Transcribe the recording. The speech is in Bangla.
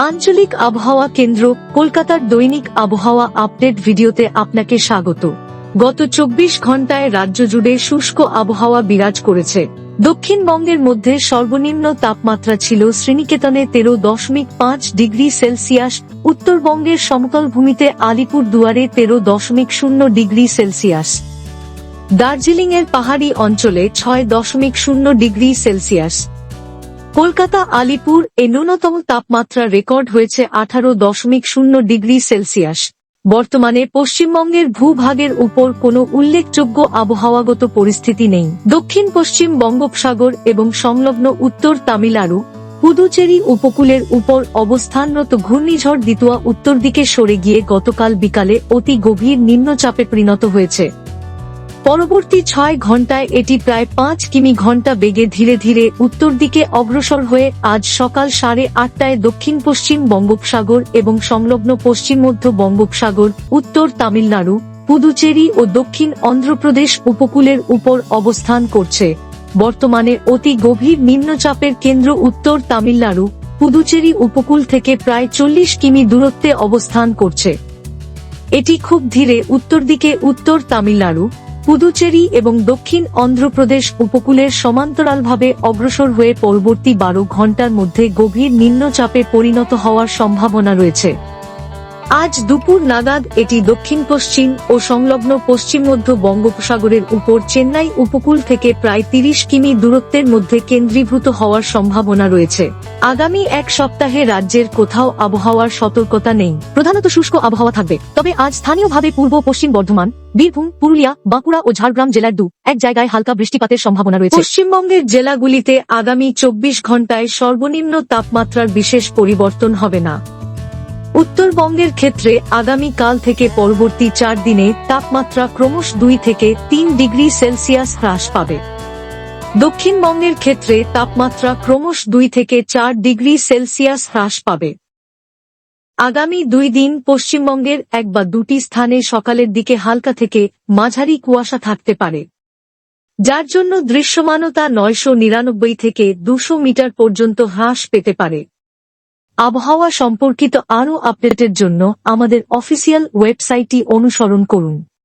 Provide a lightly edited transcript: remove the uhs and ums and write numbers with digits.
আঞ্চলিক আবহাওয়া কেন্দ্র কলকাতার দৈনিক আবহাওয়া আপডেট ভিডিওতে আপনাকে স্বাগত। গত 24 ঘন্টায় রাজ্য জুড়ে শুষ্ক আবহাওয়া বিরাজ করেছে। দক্ষিণবঙ্গের মধ্যে সর্বনিম্ন তাপমাত্রা ছিল শ্রীনিকেতনে 13.5 ডিগ্রি সেলসিয়াস, উত্তরবঙ্গের সমতল ভূমিতে আলিপুর দুয়ারে 13.0 ডিগ্রি সেলসিয়াস, দার্জিলিংয়ের পাহাড়ি অঞ্চলে 6.0 ডিগ্রি সেলসিয়াস। কলকাতা আলিপুর এ ন্যূনতম তাপমাত্রা রেকর্ড হয়েছে 18.0 ডিগ্রি সেলসিয়াস। বর্তমানে পশ্চিমবঙ্গের ভূভাগের উপর কোনো উল্লেখযোগ্য আবহাওয়াগত পরিস্থিতি নেই। দক্ষিণ পশ্চিম বঙ্গোপসাগর এবং সংলগ্ন উত্তর তামিলনাড়ু, পুদুচেরি উপকূলের উপর অবস্থানরত ঘূর্ণিঝড় দিতুয়া উত্তর দিকে সরে গিয়ে গতকাল বিকালে অতি গভীর নিম্নচাপে পরিণত হয়েছে। পরবর্তী 6 ঘন্টায় এটি প্রায় 5 কিমি ঘন্টা বেগে ধীরে ধীরে উত্তর দিকে অগ্রসর হয়ে আজ সকাল 8:30টায় দক্ষিণ পশ্চিম বঙ্গোপসাগর এবং সংলগ্ন পশ্চিম মধ্য বঙ্গোপসাগর, উত্তর তামিলনাড়ু, পুদুচেরি ও দক্ষিণ অন্ধ্রপ্রদেশ উপকূলের উপর অবস্থান করছে। বর্তমানে অতি গভীর নিম্নচাপের কেন্দ্র উত্তর তামিলনাড়ু, পুদুচেরি উপকূল থেকে প্রায় 40 কিমি দূরত্বে অবস্থান করছে। এটি খুব ধীরে উত্তর দিকে উত্তর তামিলনাড়ু, পুদুচেরি এবং দক্ষিণ অন্ধ্রপ্রদেশ উপকূলের সমান্তরালভাবে অগ্রসর হয়ে পরবর্তী 12 ঘন্টার মধ্যে গভীর নিম্নচাপে পরিণত হওয়ার সম্ভাবনা রয়েছে। আজ দুপুর নাগাদ এটি দক্ষিণ পশ্চিম ও সংলগ্ন পশ্চিম মধ্য বঙ্গোপসাগরের উপর চেন্নাই উপকূল থেকে প্রায় 30 কিমি দূরত্বের মধ্যে কেন্দ্রীভূত হওয়ার সম্ভাবনা রয়েছে। আগামী এক সপ্তাহে রাজ্যের কোথাও আবহাওয়ার সতর্কতা নেই। প্রধানত শুষ্ক আবহাওয়া থাকবে, তবে আজ স্থানীয়ভাবে পূর্ব পশ্চিম বর্ধমান, বীরভূম, পুরুলিয়া, বাঁকুড়া ও ঝাড়গ্রাম জেলার 2-1 জায়গায় হালকা বৃষ্টিপাতের সম্ভাবনা রয়েছে। পশ্চিমবঙ্গের জেলাগুলিতে আগামী 24 ঘন্টায় সর্বনিম্ন তাপমাত্রার বিশেষ পরিবর্তন হবে না। উত্তরবঙ্গের ক্ষেত্রে আগামী কাল থেকে পরবর্তী 4 দিনে তাপমাত্রা ক্রমশ 2 থেকে 3 ডিগ্রি সেলসিয়াস হ্রাস পাবে। দক্ষিণবঙ্গের ক্ষেত্রে তাপমাত্রা ক্রমশ 2 থেকে 4 ডিগ্রি সেলসিয়াস হ্রাস পাবে। আগামী 2 দিন পশ্চিমবঙ্গের 1 বা 2টি স্থানে সকালের দিকে হালকা থেকে মাঝারি কুয়াশা থাকতে পারে, যার জন্য দৃশ্যমানতা 999 থেকে 200 মিটার পর্যন্ত হ্রাস পেতে পারে। আবহাওয়া সম্পর্কিত আরও আপডেটের জন্য আমাদের অফিসিয়াল ওয়েবসাইটটি অনুসরণ করুন।